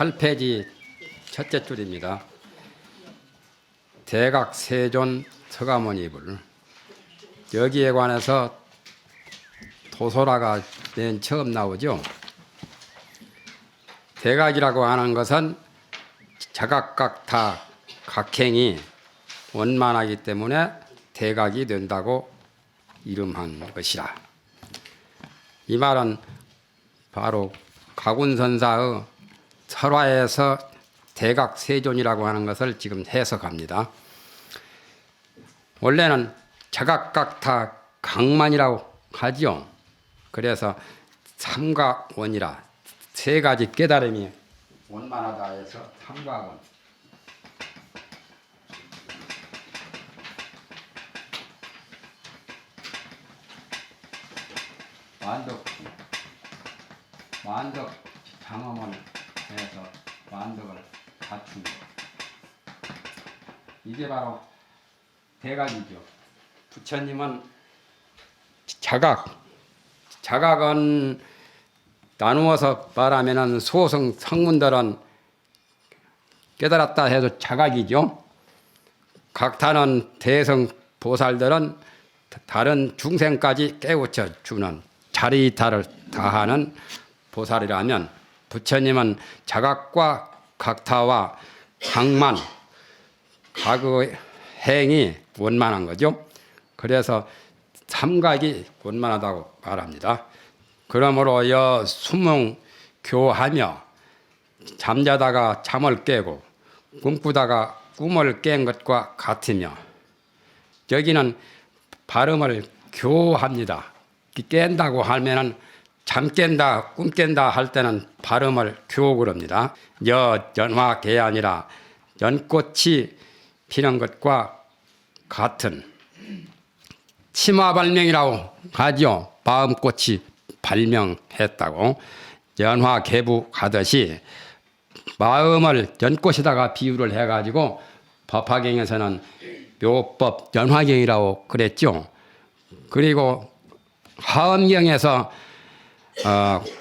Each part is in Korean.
8페이지 첫째 줄입니다. 대각 세존 서가모니불. 여기에 관해서 도소라가 맨 처음 나오죠. 대각이라고 하는 것은 자각각타 각행이 원만하기 때문에 대각이 된다고 이름한 것이라. 이 말은 바로 가군선사의 설화에서 대각세존이라고 하는 것을 지금 해석합니다. 원래는 자각각타 각만이라고 하죠. 그래서 삼각원이라 세 가지 깨달음이 원만하다 해서 삼각원. 만덕 장엄을 해서 만덕을 갖춘 것. 이게 바로 대각이죠. 부처님은 자각은 나누어서 말하면 소성 성문들은 깨달았다 해도 자각이죠. 각타는 대성 보살들은 다른 중생까지 깨우쳐 주는 자리이타를 다하는 보살이라면, 부처님은 자각과 각타와 각만, 각의 행이 원만한 거죠. 그래서 삼각이 원만하다고 말합니다. 그러므로 수몽교하며 잠자다가 잠을 깨고 꿈꾸다가 꿈을 깬 것과 같으며, 여기는 발음을 교합니다. 깬다고 하면은 잠 깬다, 꿈 깬다 할 때는 발음을 교옥을 합니다. 연화개 아니라 연꽃이 피는 것과 같은 치마발명이라고 하죠. 마음꽃이 발명했다고. 연화개부 가듯이 마음을 연꽃에다가 비유를 해가지고 법화경에서는 묘법 연화경이라고 그랬죠. 그리고 화엄경에서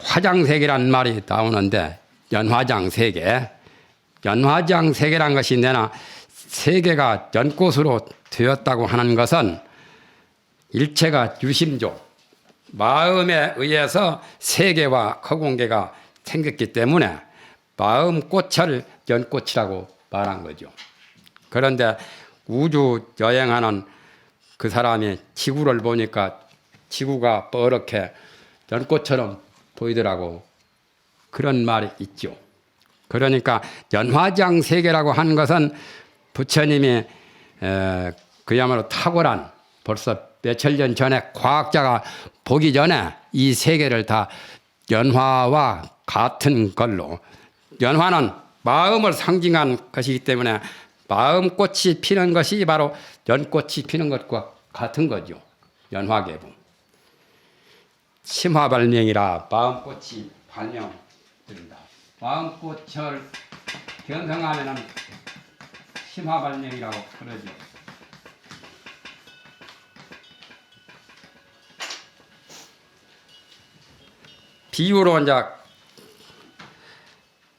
화장세계란 말이 나오는데, 연화장세계, 연화장세계란 것이 내나 세계가 연꽃으로 되었다고 하는 것은 일체가 유심조, 마음에 의해서 세계와 허공계가 생겼기 때문에 마음꽃을 연꽃이라고 말한 거죠. 그런데 우주 여행하는 그 사람이 지구를 보니까 지구가 뻘겋게 연꽃처럼 보이더라고. 그런 말이 있죠. 그러니까 연화장 세계라고 하는 것은 부처님이 그야말로 탁월한, 벌써 몇천 년 전에 과학자가 보기 전에 이 세계를 다 연화와 같은 걸로, 연화는 마음을 상징한 것이기 때문에 마음꽃이 피는 것이 바로 연꽃이 피는 것과 같은 거죠. 연화계부. 심화발명이라 마음꽃이 발명된다. 마음꽃을 견성하면은 심화발명이라고 그러죠. 비유로 이제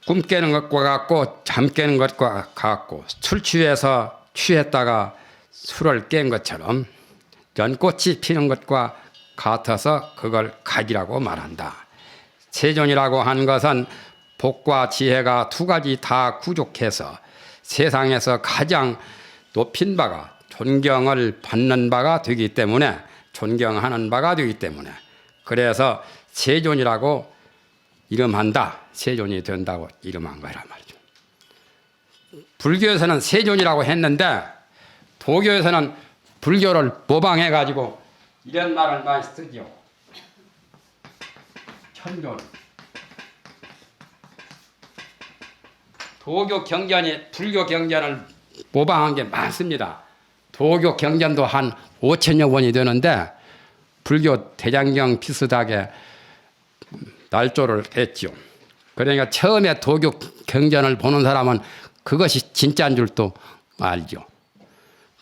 꿈 깨는 것과 같고 잠 깨는 것과 같고, 술 취해서 취했다가 술을 깬 것처럼 연꽃이 피는 것과 같아서 그걸 각이라고 말한다. 세존이라고 하는 것은 복과 지혜가 두 가지 다 구족해서 세상에서 가장 높인 바가, 존경을 받는 바가 되기 때문에, 존경하는 바가 되기 때문에, 그래서 세존이라고 이름한다. 세존이 된다고 이름한 거란 말이죠. 불교에서는 세존이라고 했는데 도교에서는 불교를 모방해가지고 이런 말을 많이 쓰죠. 천존. 도교 경전이 불교 경전을 모방한 게 많습니다. 도교 경전도 한 5천여 권이 되는데 불교 대장경 비슷하게 날조를 했죠. 그러니까 처음에 도교 경전을 보는 사람은 그것이 진짜인 줄도 알죠.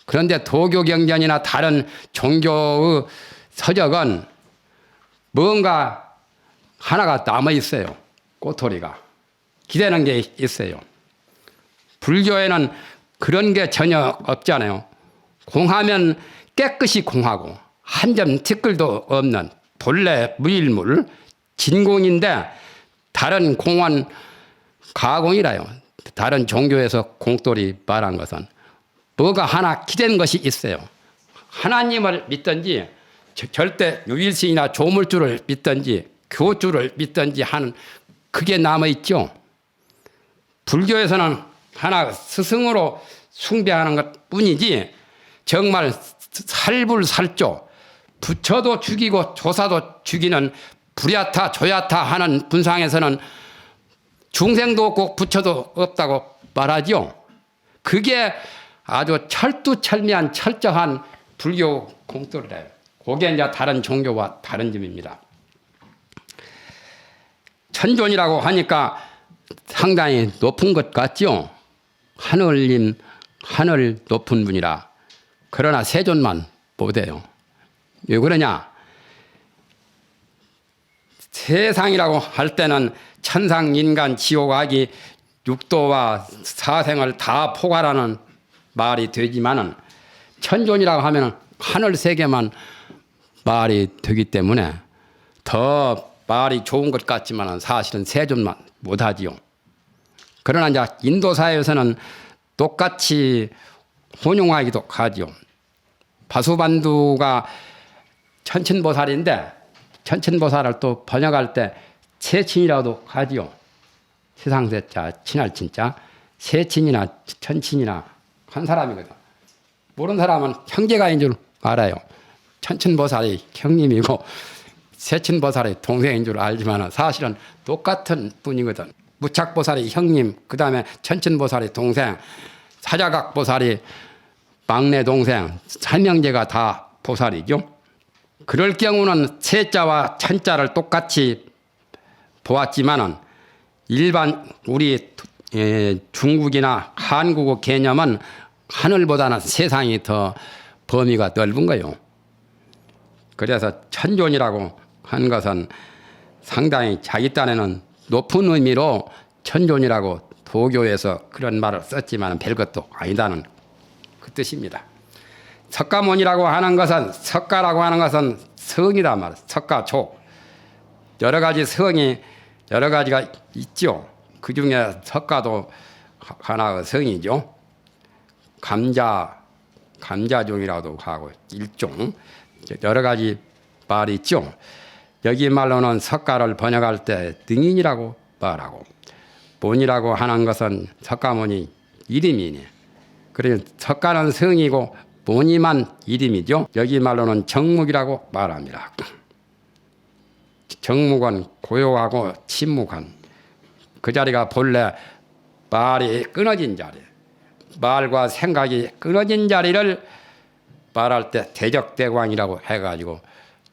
그런데 도교 경전이나 다른 종교의 서적은 뭔가 하나가 남아 있어요. 꼬투리가. 기대는 게 있어요. 불교에는 그런 게 전혀 없잖아요. 공하면 깨끗이 공하고 한 점 티끌도 없는 본래 무일물 진공인데 다른 공은 가공이라요. 다른 종교에서 공돌이 말한 것은 뭐가 하나 기댄 것이 있어요. 하나님을 믿든지 절대 유일신이나 조물주를 믿든지 교주를 믿든지 하는 그게 남아있죠. 불교에서는 하나 스승으로 숭배하는 것 뿐이지 정말 살불살조 부처도 죽이고 조사도 죽이는 불야타 조야타 하는 분상에서는 중생도 없고 부처도 없다고 말하죠. 그게 아주 철두철미한 철저한 불교 공돌이래요. 그게 이제 다른 종교와 다른 점입니다. 천존이라고 하니까 상당히 높은 것 같죠. 하늘님, 하늘 높은 분이라. 그러나 세존만 못해요. 왜 그러냐? 세상이라고 할 때는 천상, 인간, 지옥, 악이 육도와 사생을 다 포괄하는 말이 되지만은 천존이라고 하면 하늘 세계만 말이 되기 때문에 더 말이 좋은 것 같지만은 사실은 세존만 못하지요. 그러나 이제 인도사에서는 똑같이 혼용하기도 하지요. 바수반두가 천친보살인데 천친보살을 또 번역할 때 세친이라고도 하지요. 세상세자, 친할 친자, 세친이나 천친이나 한 사람이거든. 모르는 사람은 형제가인 줄 알아요. 천친보살이 형님이고 세친보살이 동생인 줄 알지만 사실은 똑같은 분이거든. 무착보살이 형님, 그 다음에 천친보살이 동생, 사자각보살이 막내 동생, 삼형제가 다 보살이죠. 그럴 경우는 세자와 천자를 똑같이 보았지만은 일반 우리 중국이나 한국어 개념은 하늘보다는 세상이 더 범위가 넓은 거예요. 그래서 천존이라고 한 것은 상당히 자기 딴에는 높은 의미로 천존이라고 도교에서 그런 말을 썼지만 별것도 아니다는 그 뜻입니다. 석가모니라고 하는 것은 석가라고 하는 것은 성이다 말이야. 석가족. 여러 가지 성이 여러 가지가 있죠. 그 중에 석가도 하나의 성이죠. 감자종이라고도 하고 일종 여러 가지 말이 있죠. 여기 말로는 석가를 번역할 때 등인이라고 말하고 모니라고 하는 것은 석가모니 이름이네. 그래서 석가는 성이고 모니만 이름이죠. 여기 말로는 정묵이라고 말합니다. 정묵은 고요하고 침묵한 그 자리가 본래 말이 끊어진 자리, 말과 생각이 끊어진 자리를 말할 때 대적대광이라고 해가지고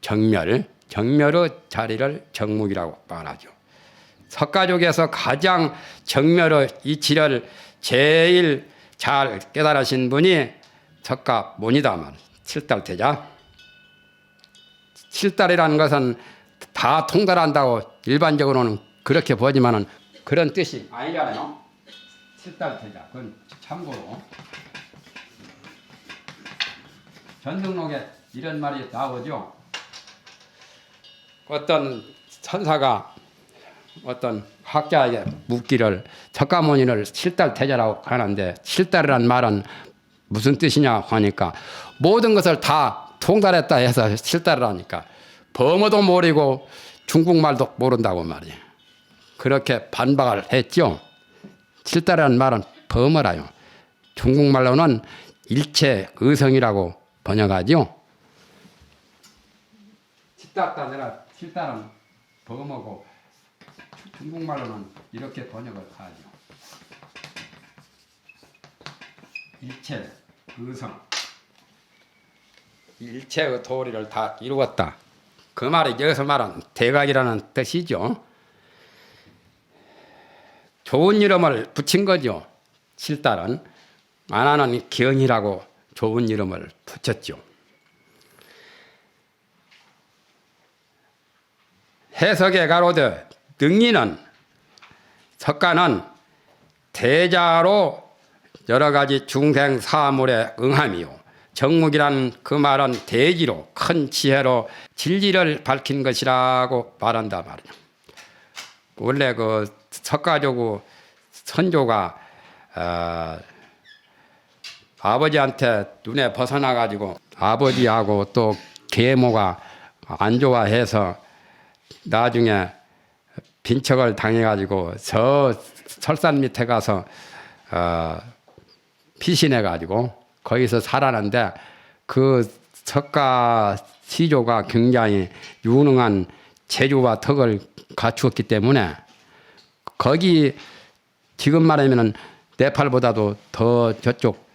정멸의 자리를 정묵이라고 말하죠. 석가족에서 가장 정멸의 이치를 제일 잘 깨달으신 분이 석가모니다 말. 칠달태자. 칠달이라는 것은 다 통달한다고 일반적으로는 그렇게 보지만은 그런 뜻이 아니잖아요. 칠달태자. 그건 참고로 전등록에 이런 말이 나오죠. 어떤 천사가 어떤 학자에게 묻기를 석가모니를 칠달태자라고 하는데 칠달이란 말은 무슨 뜻이냐 하니까 모든 것을 다 통달했다 해서 칠달이라니까 범어도 모르고 중국말도 모른다고 말이에요. 그렇게 반박을 했죠. 칠달이라는 말은 범어라요. 중국말로는 일체 의성이라고 번역하죠. 칠달은 범어고 중국말로는 이렇게 번역을 하죠. 일체 의성, 일체의 도리를 다 이루었다. 그 말이 여기서 말한 대각이라는 뜻이죠. 좋은 이름을 붙인 거죠. 칠달은 만화는 경이라고 좋은 이름을 붙였죠. 해석에 가로되 능인은 석가는 대자로 여러 가지 중생 사물에 응함이요. 정묵이란 그 말은 대지로 큰 지혜로 진리를 밝힌 것이라고 말한다 말이야. 원래 그 석가조구 선조가 아버지한테 눈에 벗어나 가지고 아버지하고 또 계모가 안 좋아해서 나중에 빈척을 당해 가지고 저 설산 밑에 가서 피신해 가지고 거기서 살았는데 그 석가 시조가 굉장히 유능한 재주와 덕을 갖추었기 때문에 거기 지금 말하면은 네팔보다도 더 저쪽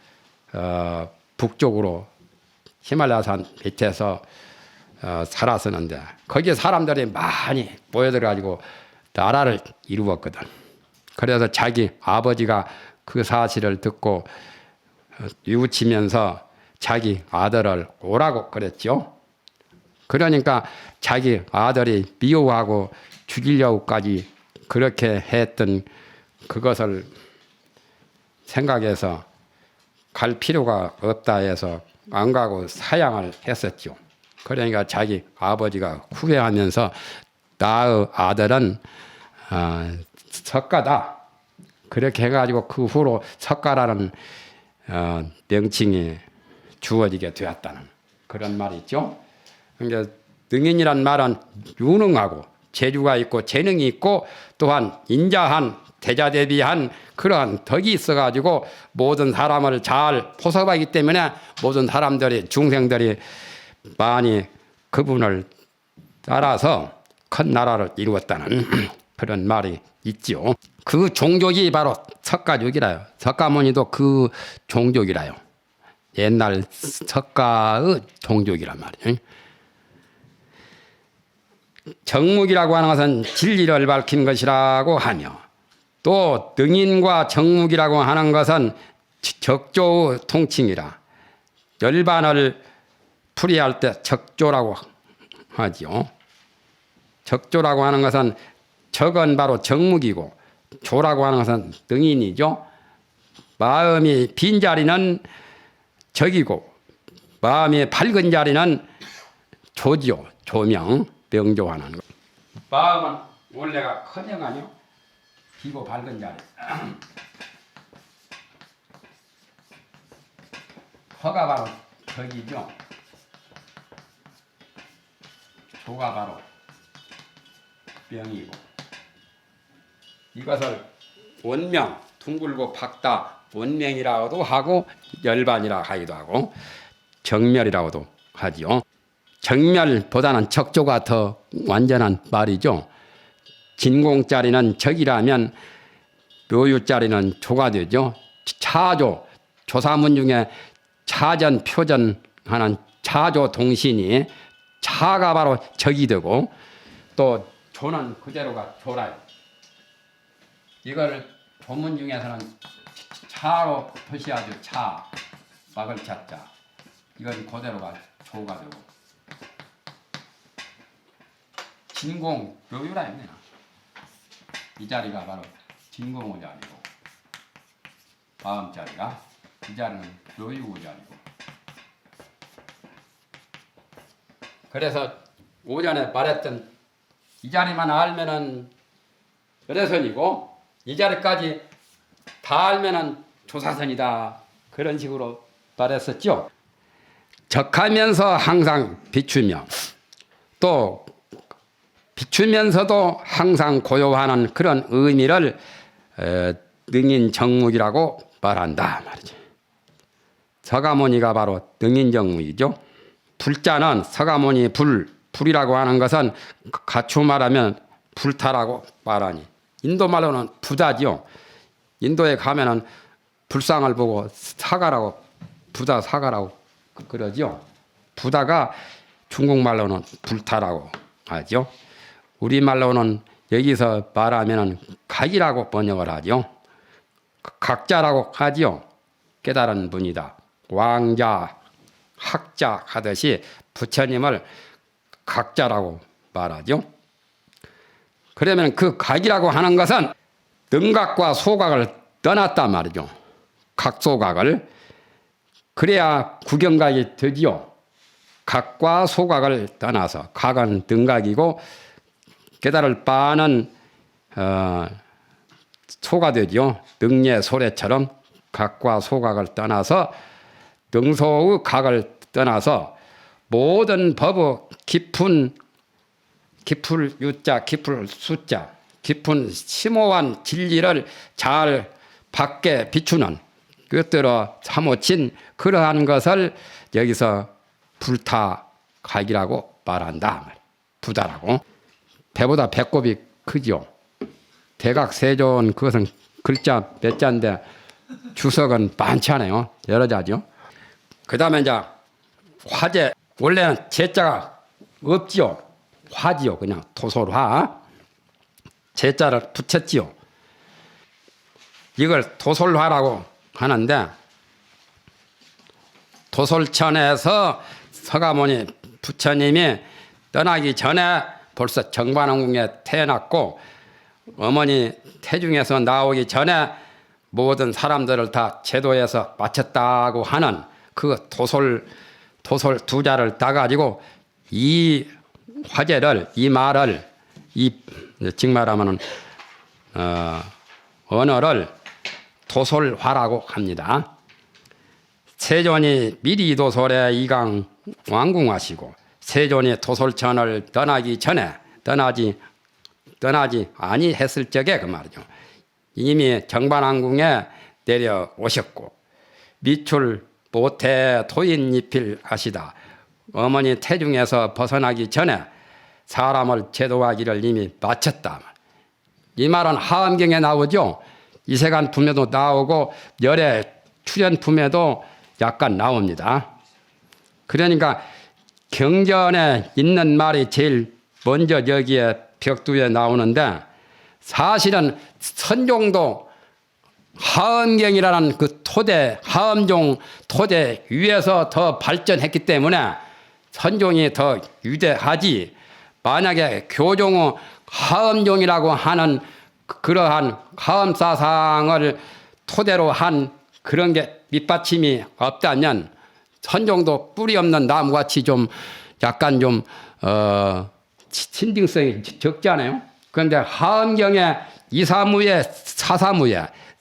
북쪽으로 히말라야산 밑에서 살았었는데 거기에 사람들이 많이 모여들어 가지고 나라를 이루었거든. 그래서 자기 아버지가 그 사실을 듣고 뉘우치면서 자기 아들을 오라고 그랬죠. 그러니까 자기 아들이 미워하고 죽이려고까지 그렇게 했던 그것을 생각해서 갈 필요가 없다 해서 안 가고 사양을 했었죠. 그러니까 자기 아버지가 후회하면서 나의 아들은 석가다. 그렇게 해가지고 그 후로 석가라는 명칭이 주어지게 되었다는 그런 말이 있죠. 그러니까 능인이란 말은 유능하고 재주가 있고 재능이 있고 또한 인자한 대자대비한 그러한 덕이 있어가지고 모든 사람을 잘 포섭하기 때문에 모든 사람들이 중생들이 많이 그분을 따라서 큰 나라를 이루었다는 그런 말이 있죠. 그 종족이 바로 석가족이라요. 석가모니도 그 종족이라요. 옛날 석가의 종족이란 말이에요. 정묵이라고 하는 것은 진리를 밝힌 것이라고 하며 또 능인과 정묵이라고 하는 것은 적조의 통칭이라 열반을 풀이할 때 적조라고 하지요. 적조라고 하는 것은 적은 바로 정묵이고 조라고 하는 것은 능인이죠. 마음이 빈 자리는 적이고 마음이 밝은 자리는 조지요. 조명, 명조하는 것. 마음은 원래가 커녕하뇨. 비고 밝은 자리. 허가 바로 적이죠. 조가 바로 명이고 이것을 원명, 둥글고 박다 원명이라고도 하고 열반이라 하기도 하고 정멸이라고도 하지요. 정멸보다는 적조가 더 완전한 말이죠. 진공자리는 적이라면 묘유자리는 조가 되죠. 차조, 조사문 중에 차전, 표전하는 차조 동신이 차가 바로 적이 되고 또 조는 그대로가 조라요. 이걸 본문 중에서는 차로 표시하죠. 차, 막을 차자. 이건 그대로가 조가 되고 진공, 묘유라 이 자리가 바로 진공의 자리고 마음 자리가 이 자리는 묘유의 자리고 그래서 오전에 말했던 이 자리만 알면은 열애선이고 이 자리까지 다 알면은 조사선이다 그런 식으로 말했었죠. 적하면서 항상 비추며 또 비추면서도 항상 고요하는 그런 의미를 능인정묵이라고 말한다 말이죠. 서가모니가 바로 능인정묵이죠. 불자는 서가모니 불이라고 하는 것은 갖추 말하면 불타라고 말하니 인도 말로는 부다지요. 인도에 가면은 불상을 보고 사가라고 부다 사가라고 그러죠. 부다가 중국말로는 불타라고 하죠. 우리말로는 여기서 말하면은 각이라고 번역을 하죠. 각자라고 하지요. 깨달은 분이다. 왕자, 학자 하듯이 부처님을 각자라고 말하죠. 그러면 그 각이라고 하는 것은 등각과 소각을 떠났단 말이죠. 각소각을. 그래야 구경각이 되지요. 각과 소각을 떠나서 각은 등각이고 깨달을 바는 소가 되죠. 등예 소래처럼 각과 소각을 떠나서 등소의 각을 떠나서 모든 법의 깊을 유자 깊을 수자 깊은 심오한 진리를 잘 밖에 비추는 꿰뚫어 사무친 그러한 것을 여기서 불타각이라고 말한다. 부다라고. 배보다 배꼽이 크죠. 대각세존 그것은 글자 몇 자인데 주석은 많지 않아요. 여러 자죠. 그 다음에 이제 화재. 원래는 제자가 없지요. 화지요. 그냥 도솔화. 제자를 붙였지요. 이걸 도솔화라고 하는데 도솔천에서 서가모니 부처님이 떠나기 전에 벌써 정반왕궁에 태어났고 어머니 태중에서 나오기 전에 모든 사람들을 다 제도에서 마쳤다고 하는 그 도솔 두자를 따가지고 이 화제를 이 말을 즉 말하면은 언어를 도솔화라고 합니다. 세존이 미리 도솔에 이강 왕궁하시고 세존이 도솔천을 떠나기 전에 떠나지 아니했을 적에 그 말이죠. 이미 정반왕궁에 내려오셨고 미출 모태 토인입힐 하시다. 어머니 태중에서 벗어나기 전에 사람을 제도하기를 이미 마쳤다. 이 말은 하엄경에 나오죠. 이세간품에도 나오고 열애 출연품에도 약간 나옵니다. 그러니까 경전에 있는 말이 제일 먼저 여기에 벽두에 나오는데 사실은 선종도 하엄경이라는 그 토대 하엄종 토대 위에서 더 발전했기 때문에 선종이 더 유대하지. 만약에 교종의 하엄종이라고 하는 그러한 하엄사상을 토대로 한 그런 게 밑받침이 없다면 선종도 뿌리 없는 나무같이 좀 약간 좀 신빙성이 적잖아요. 그런데 하엄경의 이사무의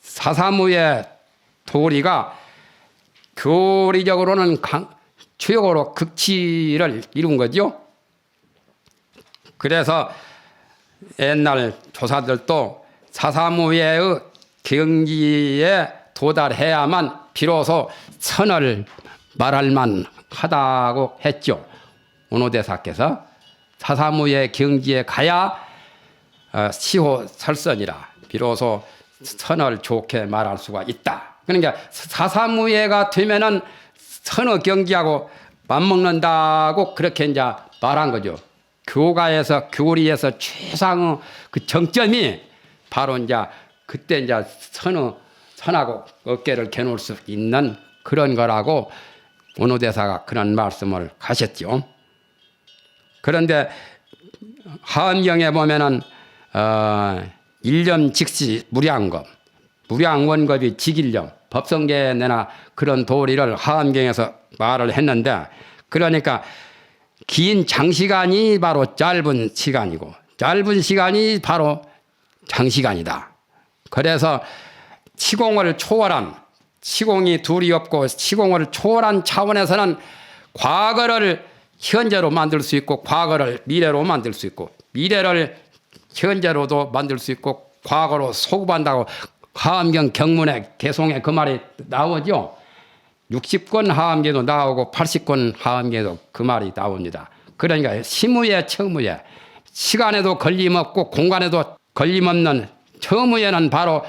사사무의 도리가 교리적으로는 최고로 극치를 이룬 거죠. 그래서 옛날 조사들도 사사무의 경지에 도달해야만 비로소 선을 말할 만하다고 했죠. 원호대사께서 사사무의 경지에 가야 시호설선이라 비로소 선을 좋게 말할 수가 있다. 그러니까 사사무예가 되면은 선의 경지하고 맞먹는다고 그렇게 이제 말한 거죠. 교가에서 교리에서 최상의 그 정점이 바로 이제 그때 이제 선하고 어깨를 겨눌 수 있는 그런 거라고 원호대사가 그런 말씀을 하셨죠. 그런데 하엄경에 보면은 일념 직시 무량원겁이 직일념 법성계에 내나 그런 도리를 하엄경에서 말을 했는데 그러니까 긴 장시간이 바로 짧은 시간이고 짧은 시간이 바로 장시간이다. 그래서 시공을 초월한 시공이 둘이 없고 시공을 초월한 차원에서는 과거를 현재로 만들 수 있고 과거를 미래로 만들 수 있고 미래를 현재로도 만들 수 있고 과거로 소급한다고 하엄경 경문의 개송에 그 말이 나오죠. 60권 하엄경도 나오고 80권 하엄경도 그 말이 나옵니다. 그러니까 시무예 처무예 시간에도 걸림없고 공간에도 걸림없는 처무예는 바로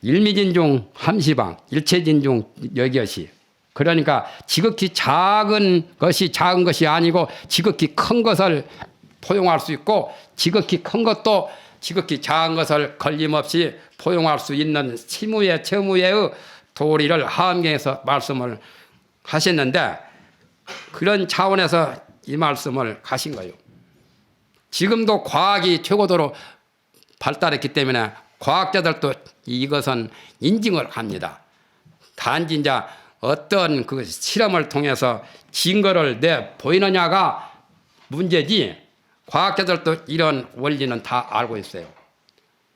일미진중 함시방 일체진중 여기엇이 그러니까 지극히 작은 것이 아니고 지극히 큰 것을 포용할 수 있고 지극히 큰 것도 지극히 작은 것을 걸림없이 포용할 수 있는 시무예 처무예의 도리를 하엄경에서 말씀을 하셨는데 그런 차원에서 이 말씀을 하신 거예요. 지금도 과학이 최고도로 발달했기 때문에 과학자들도 이것은 인증을 합니다. 단지 이제 어떤 그 실험을 통해서 증거를 내 보이느냐가 문제지, 과학자들도 이런 원리는 다 알고 있어요.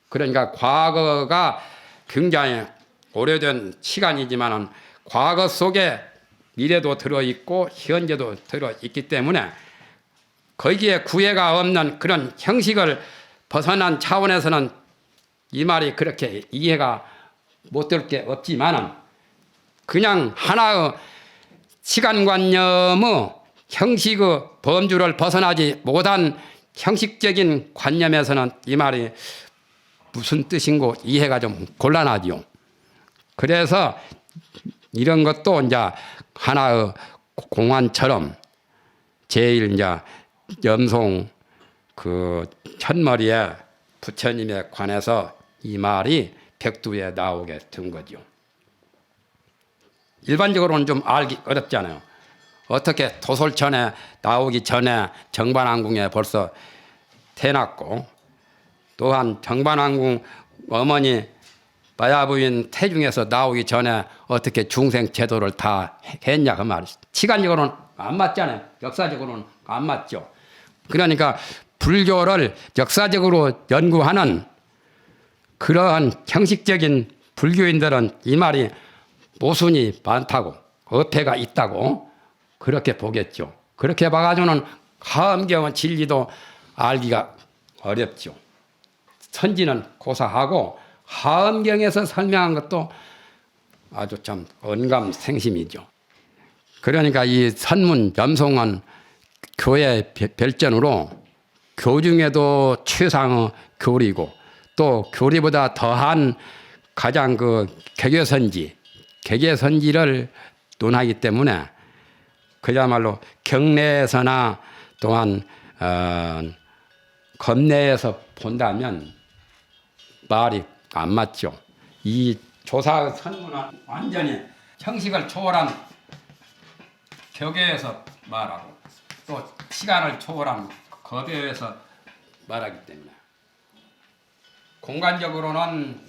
그러니까 과거가 굉장히 오래된 시간이지만은 과거 속에 미래도 들어있고 현재도 들어있기 때문에 거기에 구애가 없는 그런 형식을 벗어난 차원에서는 이 말이 그렇게 이해가 못 될 게 없지만은 그냥 하나의 시간관념의 형식의 범주를 벗어나지 못한 형식적인 관념에서는 이 말이 무슨 뜻인고 이해가 좀 곤란하지요. 그래서 이런 것도 이제 하나의 공안처럼 제일 이제 염송 그 첫머리에 부처님에 관해서 이 말이 백두에 나오게 된 거죠. 일반적으로는 좀 알기 어렵잖아요. 어떻게 도솔천에 나오기 전에 정반왕궁에 벌써 태어났고, 또한 정반왕궁 어머니 마야부인 태중에서 나오기 전에 어떻게 중생 제도를 다 했냐 그 말이죠. 시간적으로는 안 맞잖아요. 역사적으로는 안 맞죠. 그러니까 불교를 역사적으로 연구하는 그러한 형식적인 불교인들은 이 말이 모순이 많다고, 어폐가 있다고 그렇게 보겠죠. 그렇게 봐가지고는 하엄경의 진리도 알기가 어렵죠. 선지는 고사하고 하엄경에서 설명한 것도 아주 참 언감생심이죠. 그러니까 이 선문 염송은 교의 별전으로 교중에도 최상의 교리고 또 교리보다 더한 가장 그 개개선지를 논하기 때문에 그야말로 경내에서나 또한 겁내에서 본다면 말이 안 맞죠. 이 조사 선문은 완전히 형식을 초월한 격에서 말하고 또 시간을 초월한 거대에서 말하기 때문에 공간적으로는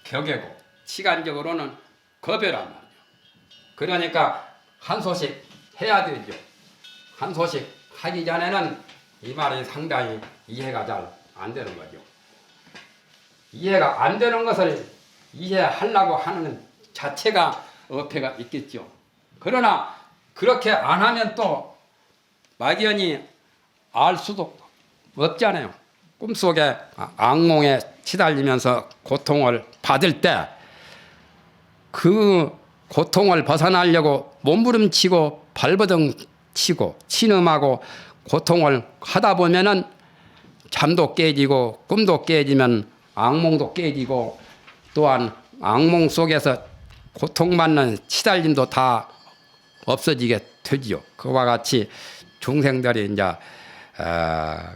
격이고 시간적으로는 거배란 말이에요. 그러니까 한 소식 해야 되죠. 한 소식 하기 전에는 이 말이 상당히 이해가 잘 안 되는 거죠. 이해가 안 되는 것을 이해하려고 하는 자체가 어폐가 있겠죠. 그러나 그렇게 안 하면 또 막연히 알 수도 없잖아요. 꿈속에 악몽에 시달리면서 고통을 받을 때 그 고통을 벗어나려고 몸부림치고 발버둥 치고 신음하고 고통을 하다 보면은 잠도 깨지고 꿈도 깨지면 악몽도 깨지고 또한 악몽 속에서 고통받는 시달림도 다 없어지게 되지요. 그와 같이 중생들이 이제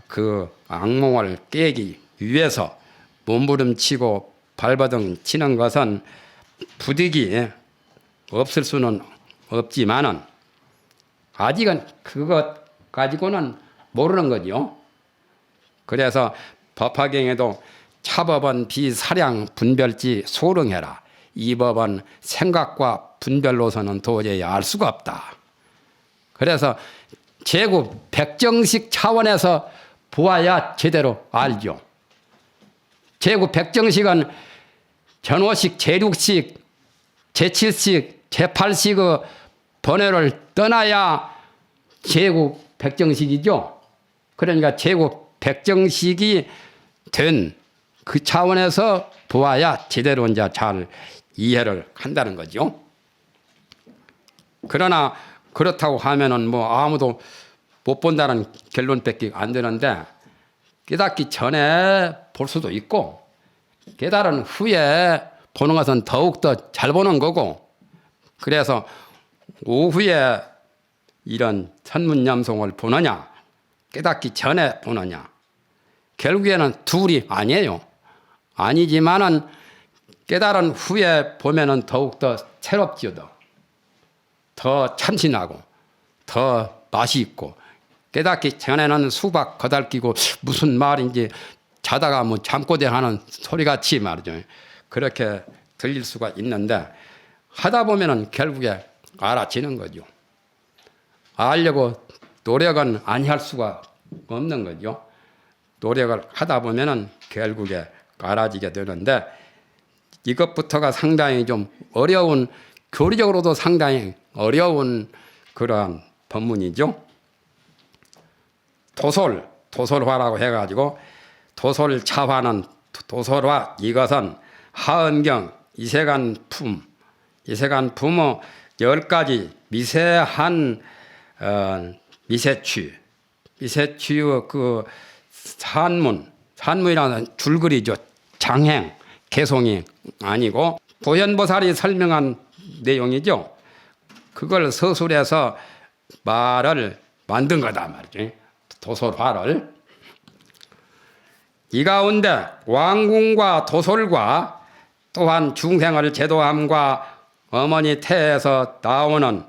그 악몽을 깨기 위해서 몸부림치고 발버둥 치는 것은 부득이 없을 수는 없지만은 아직은 그것 가지고는 모르는 거죠. 그래서 법화경에도 차법은 비사량 분별지 소릉해라. 이 법은 생각과 분별로서는 도저히 알 수가 없다. 그래서 제구 백정식 차원에서 보아야 제대로 알죠. 제구 백정식은 전오식, 제6식, 제7식, 제8식의 번뇌를 떠나야 제구 백정식이죠. 그러니까 제구 백정식이 된 그 차원에서 보아야 제대로 이제 잘 이해를 한다는 거죠. 그러나 그렇다고 하면은 뭐 아무도 못 본다는 결론밖에 안 되는데 깨닫기 전에 볼 수도 있고 깨달은 후에 보는 것은 더욱더 잘 보는 거고, 그래서 오후에 이런 선문염송을 보느냐 깨닫기 전에 보느냐 결국에는 둘이 아니에요. 아니지만은 깨달은 후에 보면은 더욱더 새롭지요. 더 참신하고 더 맛이 있고, 깨닫기 전에는 수박 거달끼고 무슨 말인지 자다가 뭐 잠꼬대 하는 소리같이 말이죠. 그렇게 들릴 수가 있는데 하다 보면은 결국에 알아지는 거죠. 알려고 노력은 아니할 수가 없는 거죠. 노력을 하다 보면은 결국에 알아지게 되는데 이것부터가 상당히 좀 어려운, 교리적으로도 상당히 어려운 그러한 법문이죠. 도솔화라고 해가지고 도솔차화는 도솔화, 이것은 하은경, 이세간 품의 10가지 미세한 미세취의 그 산문이라는 줄거리죠. 장행, 개송이 아니고 보현보살이 설명한 내용이죠. 그걸 서술해서 말을 만든 거다 말이죠. 도솔화를. 이 가운데 왕궁과 도솔과 또한 중생을 제도함과 어머니 태에서 나오는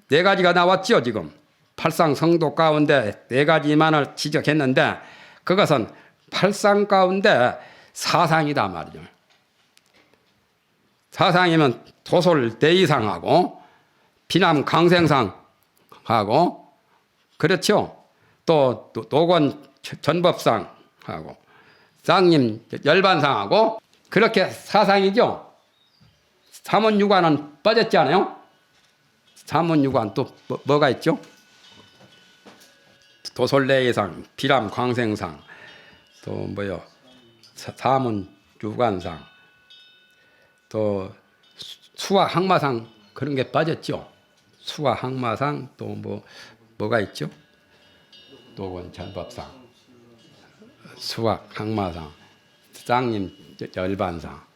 4가지가 나왔죠. 지금 팔상성도 가운데 4가지만을 지적했는데 그것은 팔상 가운데 사상이다 말이죠. 사상이면 도솔 대이상하고 비남 강생상하고 그렇죠. 또 노건 전법상하고 쌍님 열반상하고 그렇게 사상이죠. 삼원유관은 빠졌지 않아요? 삼원유관 또 뭐가 있죠? 도솔내이상, 비람 광생상, 또 뭐요? 사문유관상, 또 수화 항마상 그런 게 빠졌죠. 수화 항마상 또 뭐가 있죠? 노건 전법상, 수화 항마상, 쌍님 열반상.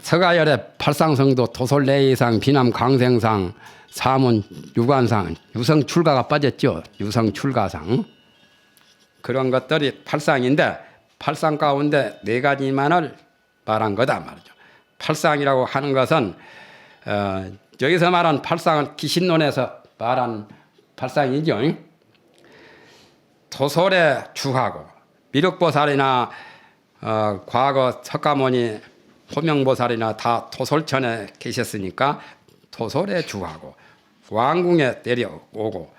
서가열의 팔상성도 도솔내이상, 비남 광생상, 사문 유관상, 유성출가가 빠졌죠. 유성출가상. 그런 것들이 팔상인데 팔상 가운데 4가지만을 말한 거다 말이죠. 팔상이라고 하는 것은 여기서 말한 팔상은 기신론에서 말한 팔상이죠. 도솔에 주하고 미륵보살이나 과거 석가모니 호명보살이나 다 도솔천에 계셨으니까 도솔에 주하고 왕궁에 내려오고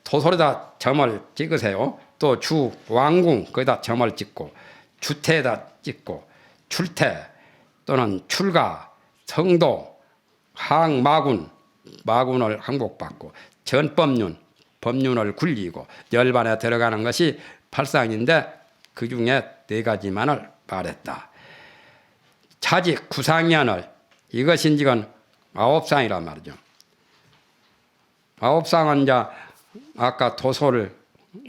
도솔에다 점을 찍으세요. 또 주 왕궁 거기다 점을 찍고 주태에다 찍고 출태 또는 출가 성도 항마군 마군을 항복받고 전법륜 법륜을 굴리고 열반에 들어가는 것이 팔상인데 그중에 4가지만을 말했다. 차직 구상연을 이것인 지금 9상이란 말이죠. 9상은 이제 아까 도솔,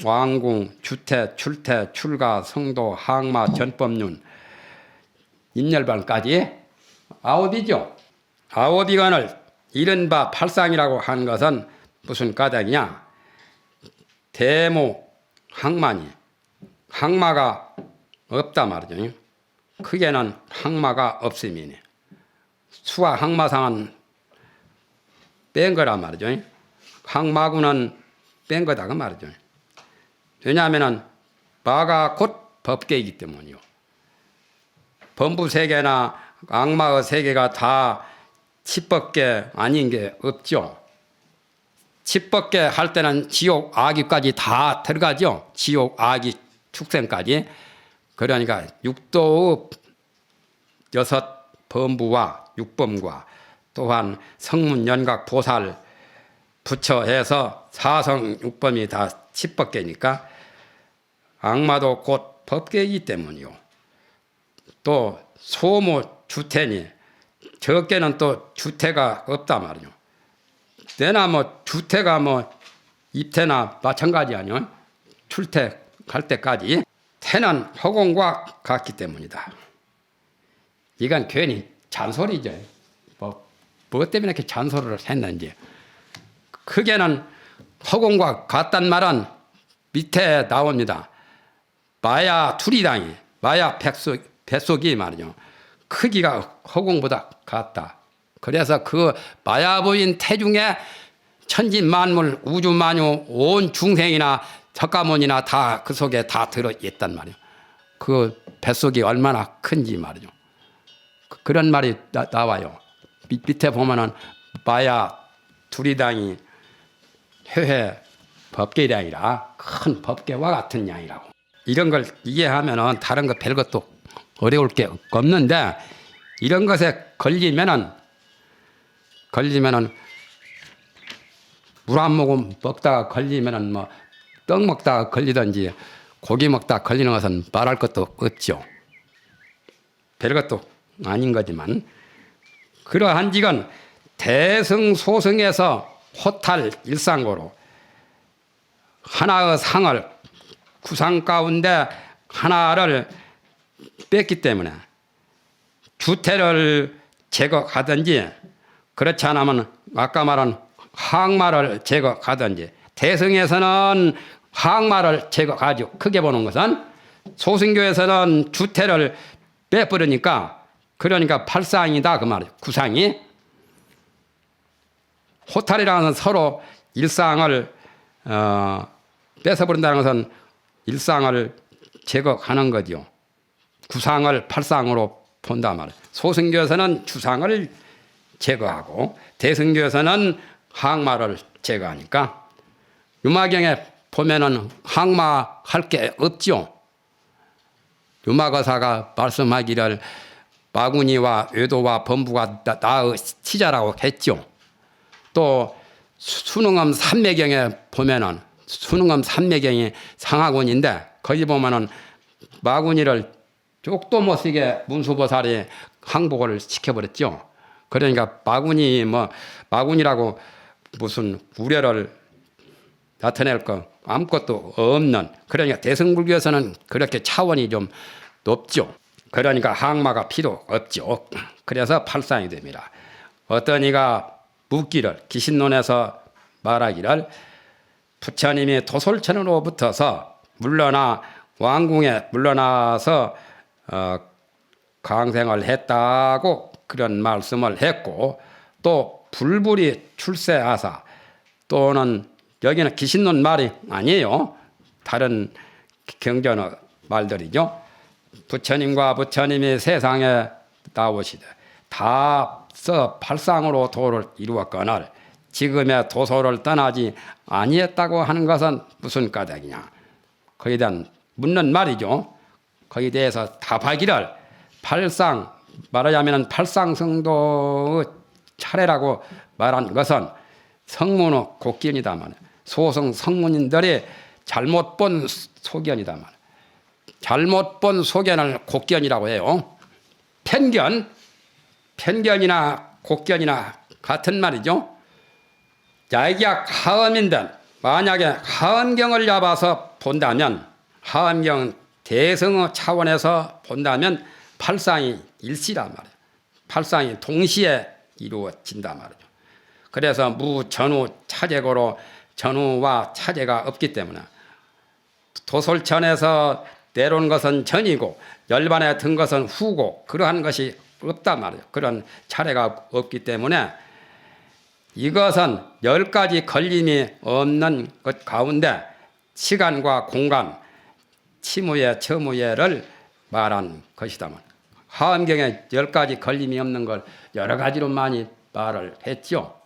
왕궁, 주태, 출태, 출가, 성도, 항마, 전법륜, 임열반까지 9이죠. 9이건을 이른바 팔상이라고 하는 것은 무슨 까닭이냐? 대모 항마니 항마가 없다 말이죠. 크게는 항마가 없음이니 수와 항마상은 뺀 거란 말이죠. 항마구는 뺀 거다 그 말이죠. 왜냐하면 마가 곧 법계이기 때문이요. 범부세계나 악마의 세계가 다 칩법계 아닌 게 없죠. 칩법계 할 때는 지옥 아기까지 다 들어가죠. 지옥 아기 축생까지. 그러니까 육도의 6 범부와 육범과 또한 성문 연각 보살 부처해서 사성 육범이 다 칩법계니까 악마도 곧 법계이기 때문이요. 또 소모 주태니 적게는 또 주태가 없다 말이요. 내나 뭐 주태가 뭐 입태나 마찬가지 아니요. 출태 갈 때까지 태는 허공과 같기 때문이다. 이건 괜히 잔소리죠. 뭐 때문에 이렇게 잔소리를 했는지. 크게는 허공과 같단 말은 밑에 나옵니다. 마야 투리당이 마야 뱃속이 말이죠. 크기가 허공보다 같다. 그래서 그 마야부인 태중에 천진만물 우주만유 온 중생이나 석가모니나 다 그 속에 다 들어있단 말이에요. 그 뱃속이 얼마나 큰지 말이죠. 그런 말이 나와요. 밑에 보면은 마야 두리당이 회회 법계량이라 큰 법계와 같은 양이라고. 이런 걸 이해하면은 다른 거 별것도 어려울 게 없는데 이런 것에 걸리면은 물 한 모금 먹다가 걸리면은 뭐 떡 먹다가 걸리든지 고기 먹다가 걸리는 것은 말할 것도 없죠. 별것도 아닌 거지만 그러한 직은 대승소승에서 호탈 일상고로 하나의 상을 구상 가운데 하나를 뺐기 때문에 주태를 제거하든지 그렇지 않으면 아까 말한 항마를 제거하든지 대승에서는 항마를 제거하죠. 크게 보는 것은 소승교에서는 주태를 빼버리니까 그러니까 팔상이다 그 말이에요. 구상이 호탈이라는 것은 서로 일상을 뺏어버린다는 것은 일상을 제거하는 거죠. 구상을 팔상으로 본단 말이에요. 소승교에서는 주상을 제거하고 대승교에서는 항마를 제거하니까 유마경에 보면은 항마할 게 없죠. 유마거사가 말씀하기를 마구니와 외도와 범부가 나의 치자라고 했죠. 또 순응엄 삼매경에 보면은 순응엄 삼매경이 상하군인데 거기 보면은 마구니를 쪽도 못 쓰게 문수보살이 항복을 시켜버렸죠. 그러니까 마구니라고 무슨 우려를 나타낼 거 아무것도 없는, 그러니까 대승불교에서는 그렇게 차원이 좀 높죠. 그러니까 항마가 필요 없죠. 그래서 팔상이 됩니다. 어떤 이가 묻기를 기신론에서 말하기를 부처님이 도솔천으로부터서 물러나 왕궁에 물러나서 강생을 했다고 그런 말씀을 했고, 또 불불이 출세하사, 또는 여기는 기신론 말이 아니에요. 다른 경전의 말들이죠. 부처님과 부처님이 세상에 나오시되 다서 팔상으로 도를 이루었거늘 지금의 도소를 떠나지 아니했다고 하는 것은 무슨 까닭이냐. 거기에 대한 묻는 말이죠. 거기에 대해서 답하기를 팔상, 말하자면 팔상성도의 차례라고 말한 것은 성문의 곡견이다 말이야. 소승 성문인들이 잘못 본 소견이다 말이야. 잘못 본 소견을 곡견이라고 해요. 편견이나 곡견이나 같은 말이죠. 자기가 하엄인들 만약에 하엄경을 잡아서 본다면, 하엄경 대승의 차원에서 본다면 팔상이 일시란 말이에요. 팔상이 동시에 이루어진단 말이죠. 그래서 무전후 차제고로 전후와 차제가 없기 때문에 도솔천에서 내려온 것은 전이고 열반에 든 것은 후고 그러한 것이 없단 말이에요. 그런 차례가 없기 때문에 이것은 10가지 걸림이 없는 것 가운데 시간과 공간, 치무예, 처무예를 말한 것이다. 하엄경에 10가지 걸림이 없는 걸 여러 가지로 많이 말을 했죠.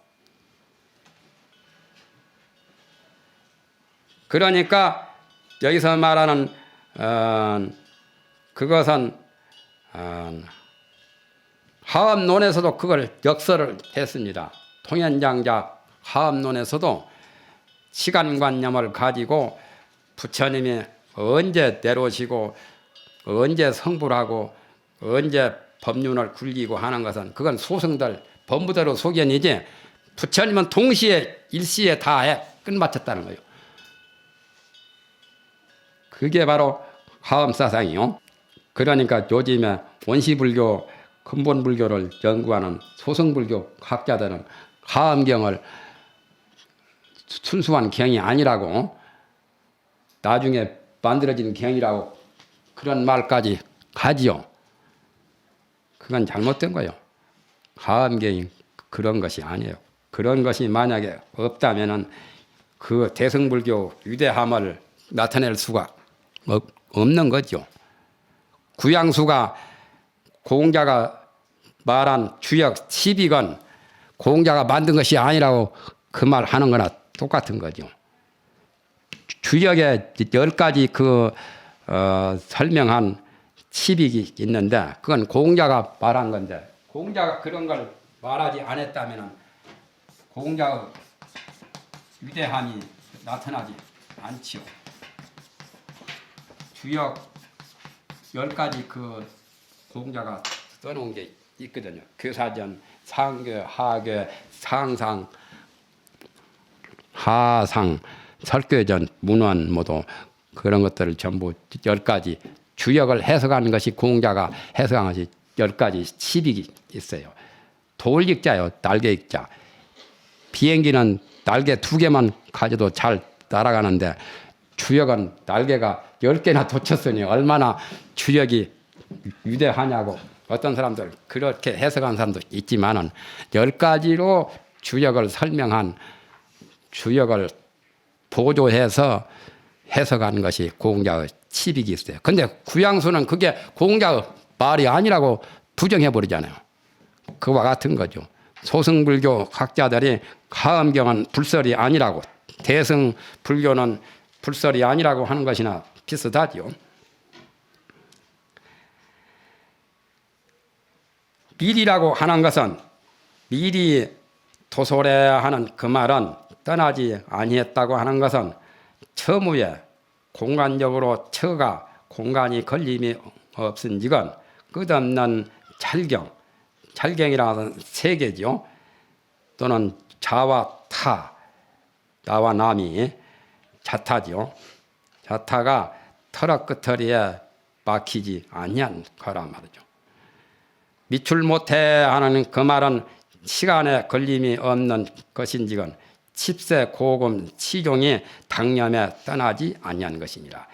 그러니까 여기서 말하는 그것은 하엄론에서도 그걸 역설을 했습니다. 통현장자 하엄론에서도 시간관념을 가지고 부처님이 언제 내려오시고 언제 성불하고 언제 법륜을 굴리고 하는 것은 그건 소승들 법무대로 소견이지 부처님은 동시에 일시에 다 끝마쳤다는 거예요. 그게 바로 하엄사상이요. 그러니까 요즘에 원시불교, 근본불교를 연구하는 소승불교 학자들은 하엄경을 순수한 경이 아니라고, 나중에 만들어진 경이라고 그런 말까지 하지요. 그건 잘못된 거예요. 하엄경이 그런 것이 아니에요. 그런 것이 만약에 없다면은 그 대승불교 위대함을 나타낼 수가 없는 거죠. 구양수가 공자가 말한 주역 10이건 공자가 만든 것이 아니라고 그 말 하는 거나 똑같은 거죠. 주역에 10가지 설명한 10이 있는데 그건 공자가 말한 건데 공자가 그런 걸 말하지 않았다면 공자의 위대함이 나타나지 않지요. 주역 10가지 공자가 써놓은 게 있거든요. 교사전, 상교, 하교, 상상, 하상, 설교전, 문원 모두 그런 것들을 전부 10가지 주역을 해석하는 것이 공자가 해석한 것이 10가지 10이 있어요. 돌익자요, 날개익자. 비행기는 날개 2개만 가져도 잘 날아가는데 주역은 날개가 10개나 돋쳤으니 얼마나 주역이 위대하냐고 어떤 사람들 그렇게 해석한 사람도 있지만은 10가지로 주역을 설명한 주역을 보조해서 해석한 것이 공자의 10이 있어요. 근데 구양수는 그게 공자의 말이 아니라고 부정해버리잖아요. 그와 같은 거죠. 소승불교 학자들이 가엄경은 불설이 아니라고 대승불교는 불설이 아니라고 하는 것이나 비슷하죠. 미리라고 하는 것은 미리 도솔해 하는 그 말은 떠나지 아니했다고 하는 것은 처무에 공간적으로 처가 공간이 걸림이 없은지건 끝없는 찰경, 찰경이라는 세계죠. 또는 자와 타, 나와 남이 자타죠. 자타가 터럭끝터리에 막히지 아니한 거란 말이죠. 미출 못해 하는 그 말은 시간에 걸림이 없는 것인지건 칩세 고금 치종이 당념에 떠나지 아니한 것이니라.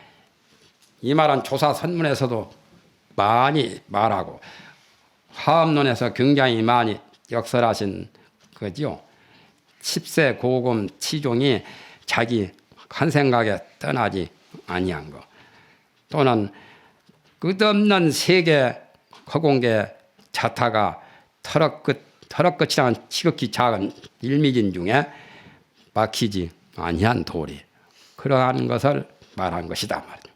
이 말은 조사선문에서도 많이 말하고 화엄론에서 굉장히 많이 역설하신 거죠. 칩세 고금 치종이 자기 한 생각에 떠나지 아니한 거. 또는 끝없는 세계 허공계 자타가 털어끝이라는 지극히 작은 일미진 중에 막히지 아니한 도리 그러한 것을 말한 것이다 말이죠.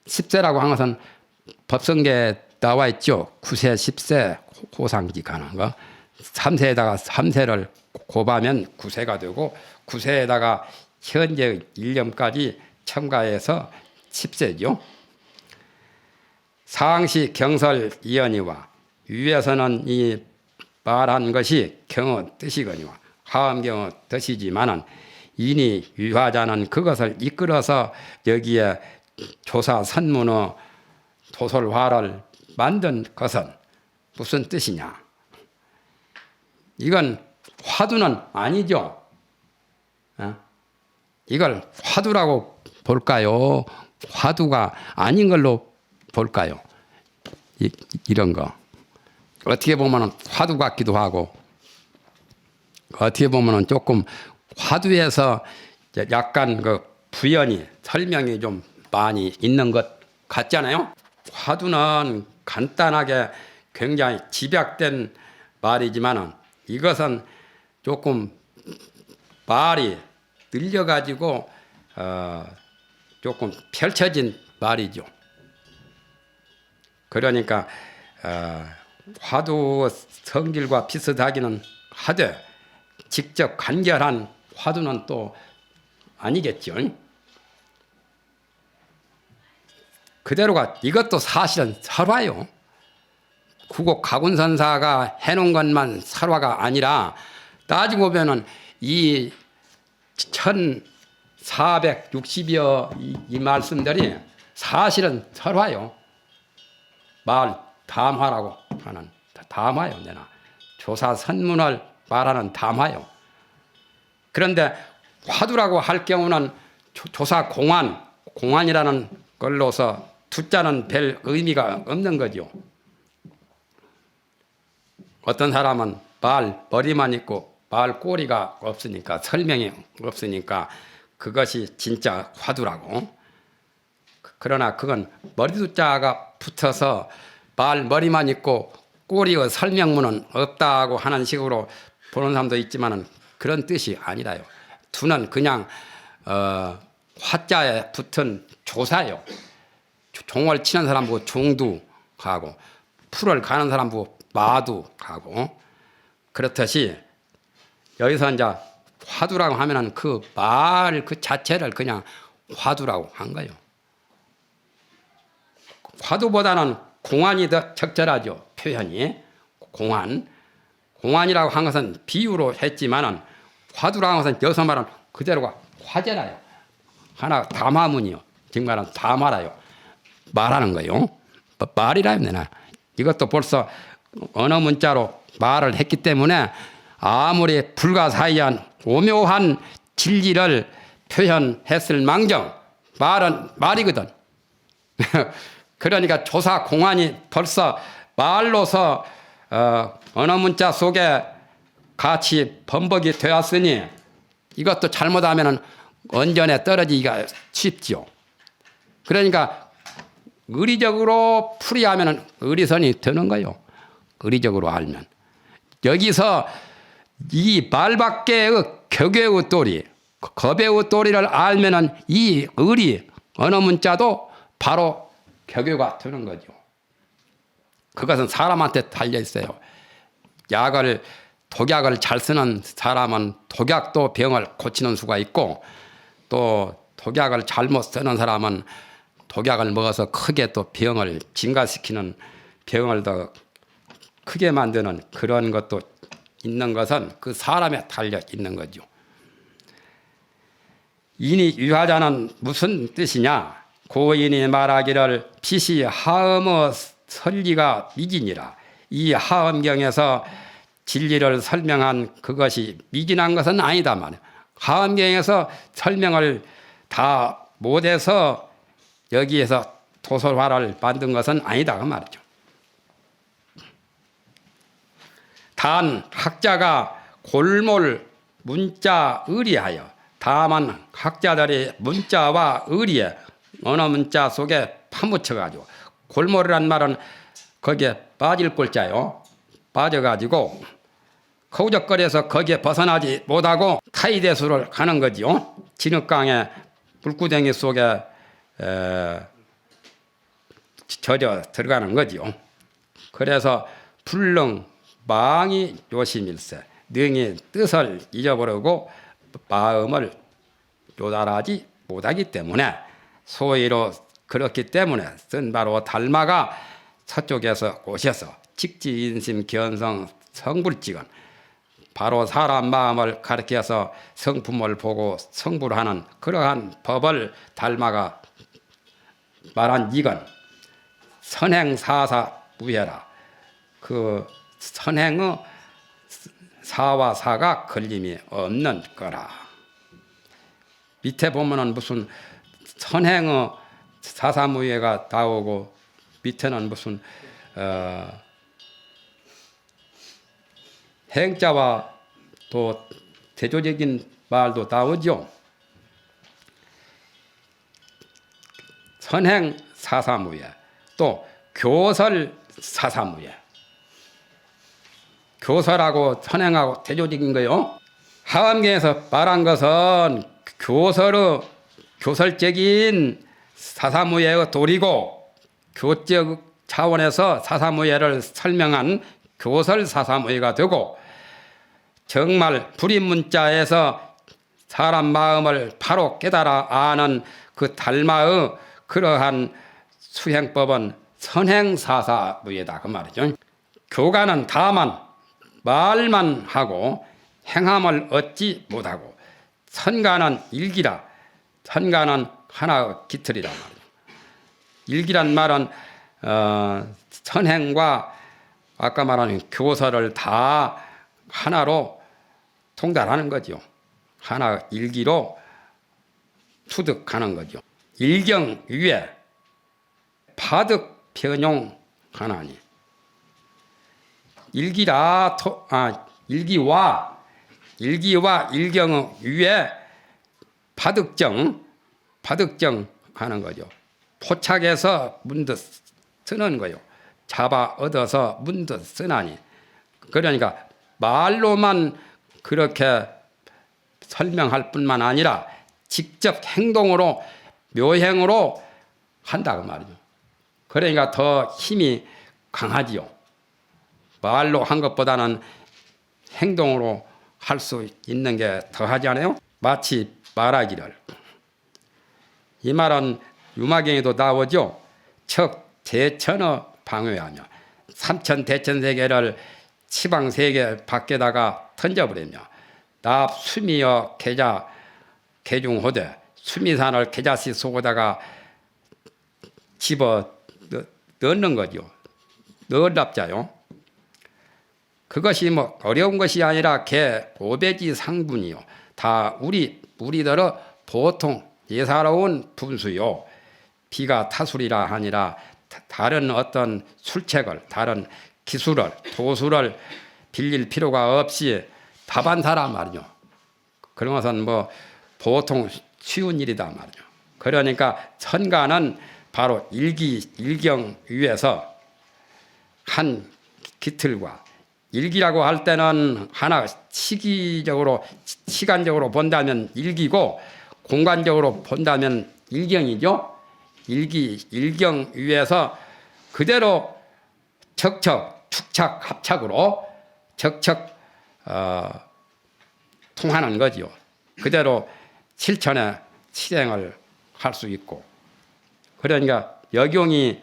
10세라고 하는 것은 법성계에 나와 있죠. 9세, 10세 호상직하는 거. 3세에다가 3세를 곱하면 9세가 되고 9세에다가 현재 1년까지 첨가해서 10세죠. 상시 경설 이언이와 위에서는 이 말한 것이 경어 뜻이거니와 하엄경어 뜻이지만은 이니 유화자는 그것을 이끌어서 여기에 조사 선문어 도솔화를 만든 것은 무슨 뜻이냐? 이건 화두는 아니죠. 이걸 화두라고 볼까요? 화두가 아닌 걸로 볼까요? 이런 거. 어떻게 보면 화두 같기도 하고 어떻게 보면 조금 화두에서 약간 부연이 설명이 좀 많이 있는 것 같잖아요. 화두는 간단하게 굉장히 집약된 말이지만 이것은 조금 말이 늘려가지고 조금 펼쳐진 말이죠. 그러니까 화두 성질과 비슷하기는 하되 직접 간결한 화두는 또 아니겠죠. 그대로가 이것도 사실은 설화요. 구곡 가군선사가 해놓은 것만 설화가 아니라 따지고 보면은 이 1460여 이 말씀들이 사실은 설화요. 말 담화라고 하는 담화요. 내나 조사 선문을 말하는 담화요. 그런데 화두라고 할 경우는 조사 공안이라는 걸로서 투자는 별 의미가 없는 거죠. 어떤 사람은 말 머리만 있고 말 꼬리가 없으니까 설명이 없으니까 그것이 진짜 화두라고. 그러나 그건 머리두자가 붙어서 말 머리만 있고 꼬리의 설명문은 없다고 하는 식으로 보는 사람도 있지만은 그런 뜻이 아니라요. 두는 그냥 화자에 붙은 조사요. 종을 치는 사람 보고 종두 가고 풀을 가는 사람 보고 마두 가고 그렇듯이 여기서 이제 화두라고 하면은 그 말 그 자체를 그냥 화두라고 한 거예요. 화두보다는 공안이 더 적절하죠. 표현이 공안이라고 한 것은 비유로 했지만은 화두라고 한 것은 여기서 말하는 그대로가 화제라요. 하나 담화문이요. 즉 말하면 담화라요. 말하는 거요. 말이라요. 내가 이것도 벌써 언어 문자로 말을 했기 때문에 아무리 불가사의한 오묘한 진리를 표현했을 망정 말은 말이거든. 그러니까 조사 공안이 벌써 말로서 언어 문자 속에 같이 번복이 되었으니 이것도 잘못하면 언전에 떨어지기가 쉽지요. 그러니까 의리적으로 풀이하면 의리선이 되는 거예요. 의리적으로 알면. 여기서 이 말밖의 격외의 도리, 겁의 도리를 알면은 이 의리, 언어 문자도 바로 격외가 되는 거죠. 그것은 사람한테 달려 있어요. 독약을 잘 쓰는 사람은 독약도 병을 고치는 수가 있고 또 독약을 잘못 쓰는 사람은 독약을 먹어서 크게 또 병을 증가시키는 병을 더 크게 만드는 그런 것도 있는 것은 그 사람에 달려 있는 거죠. 인이 유하자는 무슨 뜻이냐? 고인이 말하기를 빛이 하음의 설리가 미진이라. 이 하음경에서 진리를 설명한 그것이 미진한 것은 아니다 말이야. 하음경에서 설명을 다 못해서 여기에서 도설화를 만든 것은 아니다 그 말이죠. 단 학자가 골몰 문자 의리하여 다만 학자들이 문자와 의리에 언어 문자 속에 파묻혀가지고 골몰이란 말은 거기에 빠질 골자요. 빠져가지고 거우적거려서 거기에 벗어나지 못하고 타이대수를 가는 거지요. 진흙강에 물구덩이 속에 젖어 들어가는 거지요. 그래서 불능 망이 요심일세 능히 뜻을 잊어버리고 마음을 요달하지 못하기 때문에 소위로 그렇기 때문에 쓴 바로 달마가 서쪽에서 오셔서 직지인심 견성 성불직은 바로 사람 마음을 가리켜서 성품을 보고 성불하는 그러한 법을 달마가 말한 이건 선행사사 무해라. 그 선행의 사와 사가 걸림이 없는 거라. 밑에 보면은 무슨 선행의 사사무예가 나오고 밑에는 무슨 행자와 또 대조적인 말도 나오죠. 선행 사사무예 또 교설 사사무예. 교설하고 선행하고 대조적인 거요. 하암경에서 말한 것은 교설적인 사사무예의 도리고 교적 차원에서 사사무예를 설명한 교설 사사무예가 되고 정말 불임문자에서 사람 마음을 바로 깨달아 아는 그 달마의 그러한 수행법은 선행사사무예다 그 말이죠. 교가는 다만 말만 하고 행함을 얻지 못하고 선가는 일기라. 선가는 하나의 깃털이란 말이에요. 일기란 말은 선행과 아까 말한 교설을 다 하나로 통달하는 거죠. 하나 일기로 투득하는 거죠. 일경 위에 파득 변용 하나니 일기와 일경의 위에 파득정 하는 거죠. 포착해서 문득 쓰는 거요. 잡아 얻어서 문득 쓰나니. 그러니까 말로만 그렇게 설명할 뿐만 아니라 직접 행동으로 묘행으로 한다고 말이죠. 그러니까 더 힘이 강하지요. 말로 한 것보다는 행동으로 할 수 있는 게 더하지 않아요? 마치 말하기를. 이 말은 유마경에도 나오죠. 척 대천어 방외하며 삼천 대천세계를 치방세계 밖에다가 던져버리며 납 수미여 계자 계중호대 수미산을 계자씨 속에다가 집어 넣는 거죠. 넣으랍자요. 그것이 뭐 어려운 것이 아니라 개오배지 상분이요. 다 우리들의 보통 예사로운 분수요. 비가 타술이라 하니라 다른 어떤 술책을 다른 기술을 도술을 빌릴 필요가 없이 다반사라 말이죠. 그런 것은 뭐 보통 쉬운 일이다 말이죠. 그러니까 천가는 바로 일경 위에서 한 기틀과 일기라고 할 때는 하나 시기적으로 시간적으로 본다면 일기고 공간적으로 본다면 일경이죠. 일경 위에서 그대로 척척 축착 합착으로 척척 통하는 거지요. 그대로 실천에 실행을 할 수 있고 그러니까 역용이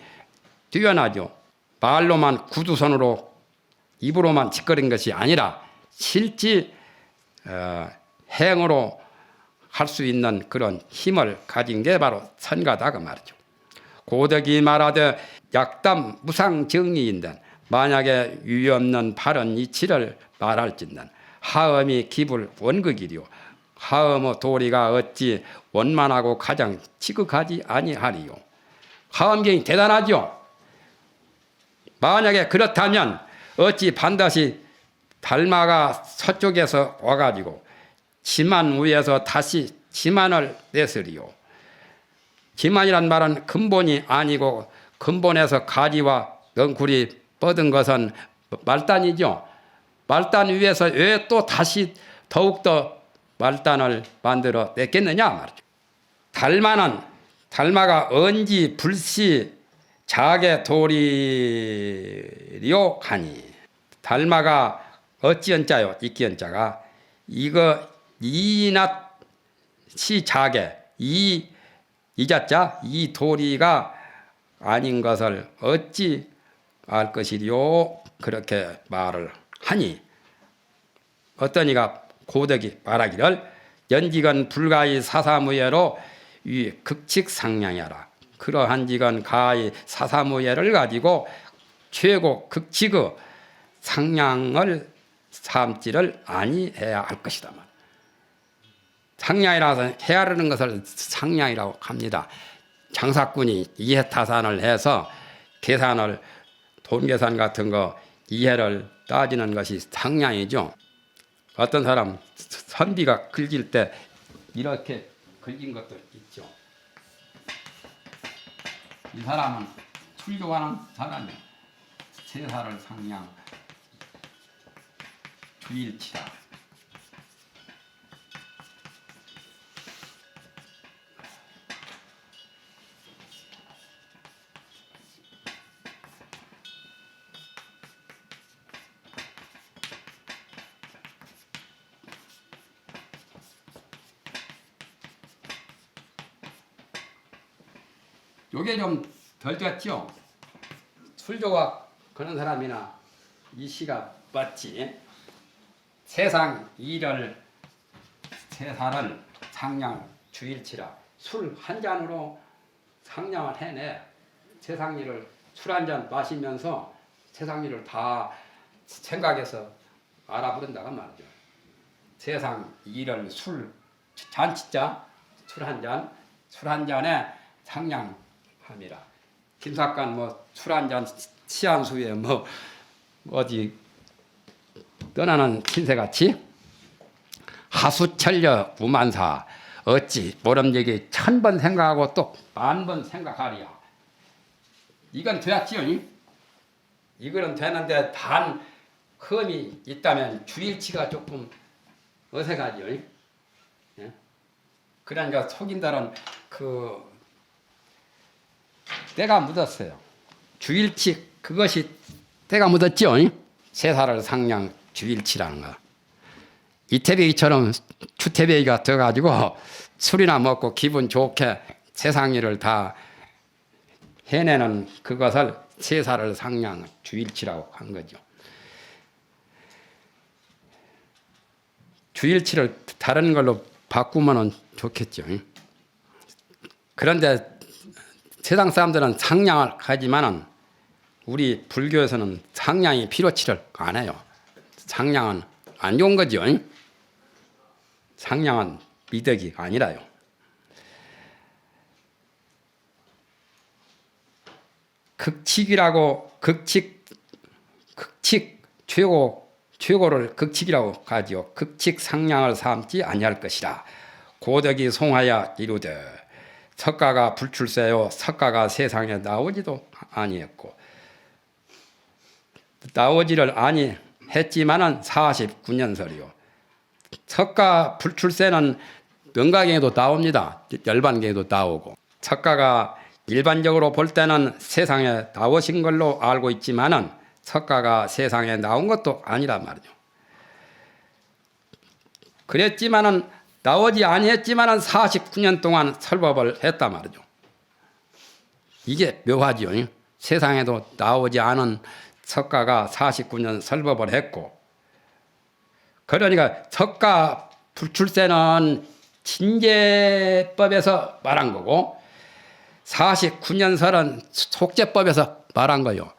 뛰어나죠. 말로만 구두선으로 입으로만 짓거린 것이 아니라 실제 행으로 할 수 있는 그런 힘을 가진 게 바로 선가다 그 말이죠. 고덕이 말하되 약담 무상정리인데 만약에 유의 없는 바른 이치를 말할진는 하음이 기불 원극이리요. 하음의 도리가 어찌 원만하고 가장 지극하지 아니하리요. 하음경이 대단하죠. 만약에 그렇다면 어찌 반드시 달마가 서쪽에서 와가지고 지만 위에서 다시 지만을 내으리요. 지만이란 말은 근본이 아니고 근본에서 가지와 넝쿨이 뻗은 것은 말단이죠. 말단 위에서 왜 또 다시 더욱더 말단을 만들어 냈겠느냐 말이죠. 달마가 언지 불시 자개 도리요 가니 달마가 어찌연자요 이끼연자가 이거 이낫 시 자개 이자자 이 도리가 아닌 것을 어찌 알 것이리요 그렇게 말을 하니 어떤 이가 고덕이 말하기를 연직은 불가히 사사무예로 이 극칙상량이라 그러한 직은 가히 사사무예를 가지고 최고 극칙의 상량을 삼지를 아니해야 할 것이다. 상량이라서 헤아르는 것을 상량이라고 합니다. 장사꾼이 이해타산을 해서 계산을 돈 계산 같은 거 이해를 따지는 것이 상량이죠. 어떤 사람 선비가 긁일 때 이렇게 긁인 것도 있죠. 이 사람은 출교하는 사람이야. 세사를 상량 주일치라. 요게 좀 덜 됐죠? 술조각 그런 사람이나 이 시가 맞지? 세상 일을 세살을 상량 주일치라. 술 한 잔으로 상량을 해내. 세상 일을 술 한 잔 마시면서 세상 일을 다 생각해서 알아부른다고 말이죠. 세상 일을 술 잔치자 술 한 잔에 상량함이라. 김사관 뭐 술 한 잔 치안수에 뭐 어디 떠나는 신세같이 하수철려 우만사 어찌 모름지기 1000번 생각하고 또 10,000번 생각하리야. 이건 되었지요. 이거는 되는데 단 흠이 있다면 주일치가 조금 어색하지요. 예? 그러니까 속인다는 그 때가 묻었어요. 주일치 그것이 때가 묻었죠. 세살을 상량 주일치라는 거. 이태배기처럼 추태배기가 돼가지고 술이나 먹고 기분 좋게 세상 일을 다 해내는 그것을 세살을 상량 주일치라고 한 거죠. 주일치를 다른 걸로 바꾸면 좋겠죠. 그런데 세상 사람들은 상량을 하지만은 우리 불교에서는 상량이 필요치를 안 해요. 상량은 안 좋은 거죠. 상량은 미덕이 아니라요. 극칙이라고 극칙 최고를 극칙이라고 하지요. 극칙 상량을 삼지 아니할 것이라. 고덕이 송하여 이루되 석가가 불출세요. 석가가 세상에 나오지도 아니했고 나오지를 아니했지만은 49년설이요. 석가 불출세는 명가경에도 나옵니다. 열반경에도 나오고 석가가 일반적으로 볼 때는 세상에 나오신 걸로 알고 있지만은 석가가 세상에 나온 것도 아니란 말이죠. 그랬지만은 나오지 아니했지만은 49년 동안 설법을 했단 말이죠. 이게 묘하지요. 세상에도 나오지 않은 석가가 49년 설법을 했고, 그러니까 석가 불출세는 진제법에서 말한 거고 49년 설은 속제법에서 말한 거요.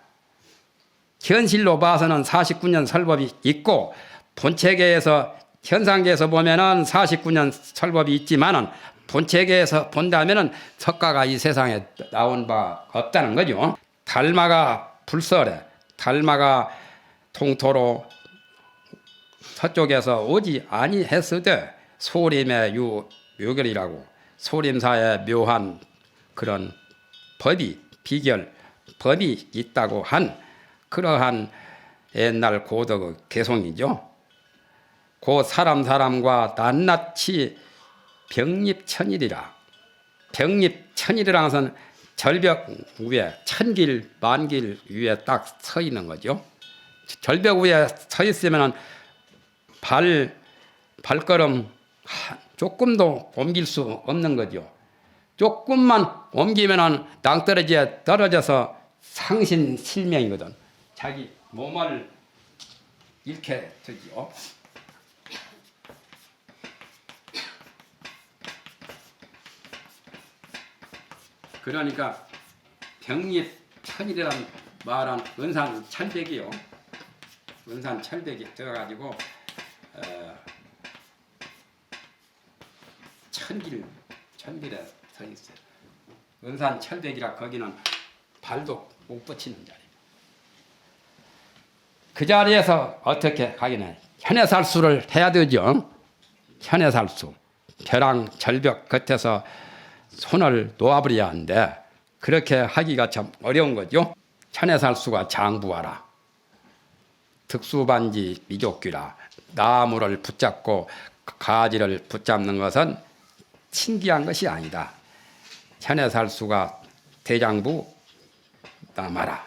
현실로 봐서는 49년 설법이 있고 본체계에서 현상계에서 보면은 49년 설법이 있지만은 본체계에서 본다면은 석가가 이 세상에 나온 바 없다는 거죠. 달마가 불설에 달마가 통토로 서쪽에서 오지 아니했으되 소림의 묘결이라고 소림사의 묘한 그런 법이 비결 법이 있다고 한 그러한 옛날 고덕의 개송이죠. 그 사람과 낱낱이 병립천일이라. 병립천일이라는 것은 절벽 위에 천길 만길 위에 딱 서 있는 거죠. 절벽 위에 서 있으면 발걸음 조금도 옮길 수 없는 거죠. 조금만 옮기면 낭떠러지에 떨어져서 상신실명이거든. 자기 몸을 잃게 되죠. 그러니까 병립천이라는 말은 은산철벽이요. 은산철벽이 되어가지고 천길에 서 있어요. 은산철벽이라 거기는 발도 못 뻗치는 자리. 그 자리에서 어떻게 하기는 현해살수를 해야 되죠. 현해살수. 벼랑 절벽 겉에서 손을 놓아버려야 하는데 그렇게 하기가 참 어려운 거죠. 현해살수가 장부하라. 특수반지 미족귀라. 나무를 붙잡고 가지를 붙잡는 것은 신기한 것이 아니다. 현해살수가 대장부 남아라.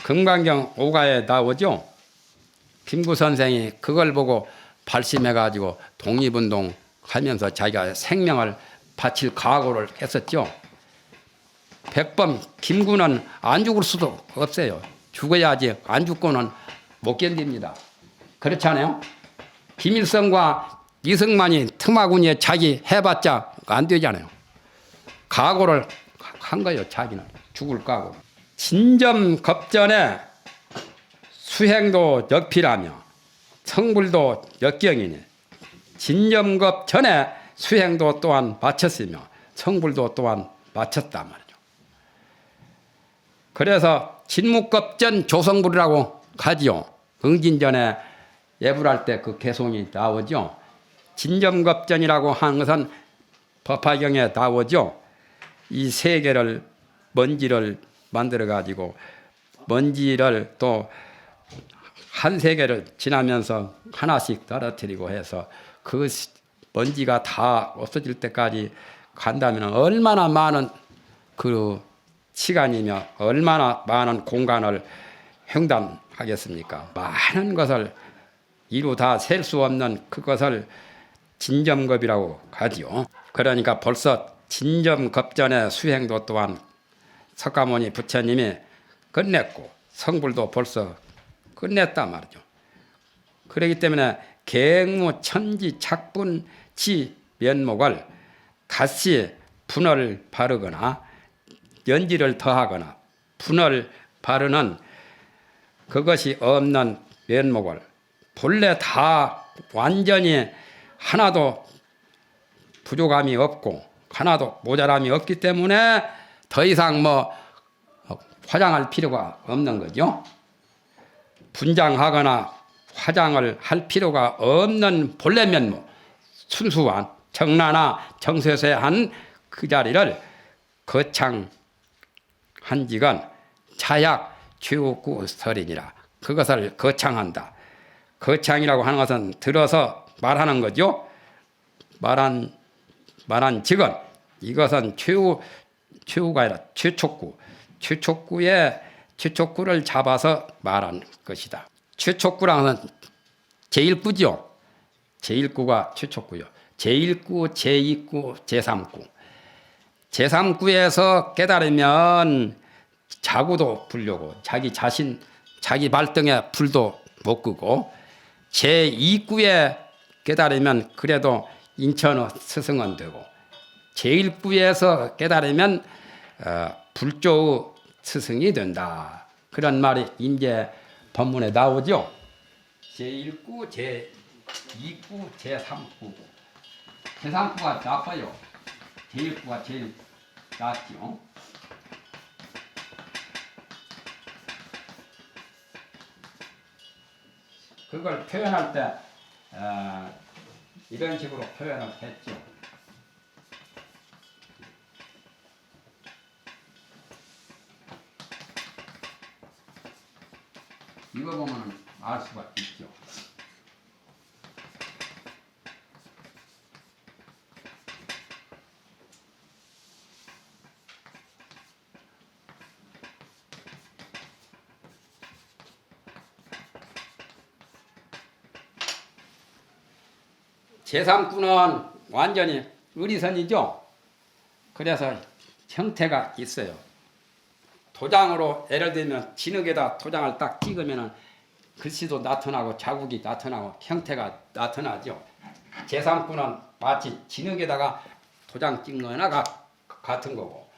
금강경 5가에 나오죠. 김구 선생이 그걸 보고 발심해가지고 독립운동 하면서 자기가 생명을 바칠 각오를 했었죠. 백범 김구는 안 죽을 수도 없어요. 죽어야지 안 죽고는 못 견딥니다. 그렇지 않아요? 김일성과 이승만이 틈마구니에 자기 해봤자 안 되잖아요. 각오를 한 거예요. 자기는 죽을 각오. 진점겁전에 수행도 역필하며 성불도 역경이니 진점겁 전에 수행도 또한 마쳤으며 성불도 또한 마쳤단 말이죠. 그래서 진묵겁전 조성불이라고 하지요. 응진전에 예불할 때 그 개송이 나오죠. 진점겁전이라고 하는 것은 법화경에 나오죠. 이 세 개를 먼지를 만들어 가지고 먼지를 또 한 세계를 지나면서 하나씩 떨어뜨리고 해서 그 먼지가 다 없어질 때까지 간다면 얼마나 많은 그 시간이며 얼마나 많은 공간을 횡단하겠습니까? 많은 것을 이루 다 셀 수 없는 그것을 진점겁이라고 하지요. 그러니까 벌써 진점겁전의 수행도 또한 석가모니 부처님이 끝냈고 성불도 벌써 끝냈단 말이죠. 그렇기 때문에 갱무 천지 착분치 면목을 다시 분을 바르거나 연지를 더하거나 분을 바르는 그것이 없는 면목을 본래 다 완전히 하나도 부족함이 없고 하나도 모자람이 없기 때문에 더 이상 뭐 화장할 필요가 없는 거죠. 분장하거나 화장을 할 필요가 없는 본래 면목, 순수한 정나나 정쇠쇠한 그 자리를 거창한 지건 차약 최후구설이니라. 그것을 거창한다. 거창이라고 하는 것은 들어서 말하는 거죠. 말한 직은 이것은 최후가 아니라 최촉구. 최촉구를 잡아서 말한 것이다. 최촉구라는 제1구죠. 제1구가 최촉구요. 제1구, 제2구, 제3구. 제3구에서 깨달으면 자구도 불려고 자기 발등에 불도 못 끄고 제2구에 깨달으면 그래도 인천어 스승은 되고 제1구에서 깨달으면 불조의 스승이 된다. 그런 말이 이제 법문에 나오죠. 제1구, 제2구, 제3구. 제3구가 나빠요. 제1구가 제일 낫죠. 그걸 표현할 때 이런 식으로 표현을 했죠. 이거 보면 알 수가 있죠. 제3구는 완전히 의리선이죠. 그래서 형태가 있어요. 도장으로 예를 들면 진흙에다 도장을 딱 찍으면 글씨도 나타나고 자국이 나타나고 형태가 나타나죠. 제3구는 마치 진흙에다가 도장 찍는 거나 같은 거고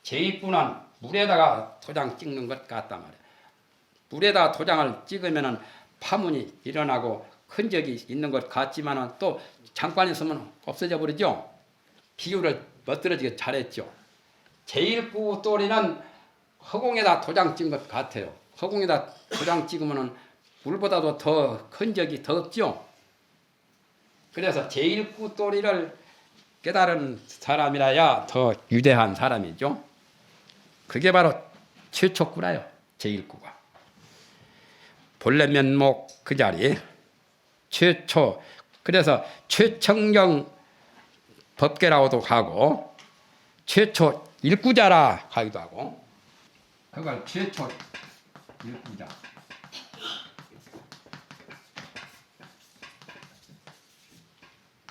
제2구는 물에다가 도장 찍는 것 같단 말이에요. 물에다 도장을 찍으면 파문이 일어나고 흔적이 있는 것 같지만 또 잠깐 있으면 없어져 버리죠. 비유를 멋들어지게 잘했죠. 제1구 또리는 허공에다 도장 찍은 것 같아요. 허공에다 도장 찍으면 물보다도 더 흔적이 더 없죠. 그래서 제1구 또리를 깨달은 사람이라야 더 유대한 사람이죠. 그게 바로 최촉구라요. 제1구가. 본래 면목 그 자리 최초. 그래서 최청경 법계라고도 하고 최초 일구자라 하기도 하고 그걸 최초 일구자.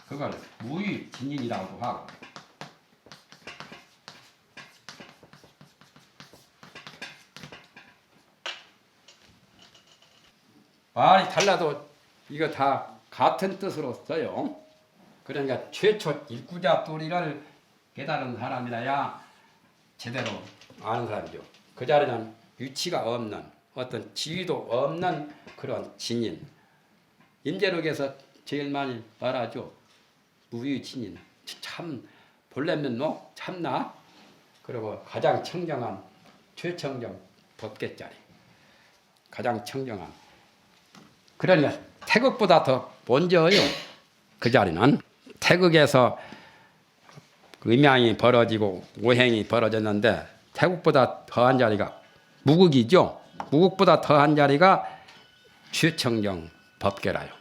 그걸 무위진인이라고도 하고 말이 달라도 이거 다 같은 뜻으로 써요. 그러니까 최초 일구자 또리를 깨달은 사람이라야 제대로 아는 사람이죠. 그 자리는 위치가 없는 어떤 지위도 없는 그런 진인. 인제록에서 제일 많이 말하죠. 무위진인. 참 본래 면목 참나. 그리고 가장 청정한 최청정 법계자리. 가장 청정한. 그러니까 태극보다 더 먼저요. 그 자리는 태국에서 음양이 벌어지고 오행이 벌어졌는데 태국보다 더한 자리가 무국이죠. 무국보다 더한 자리가 최청정 법계라요.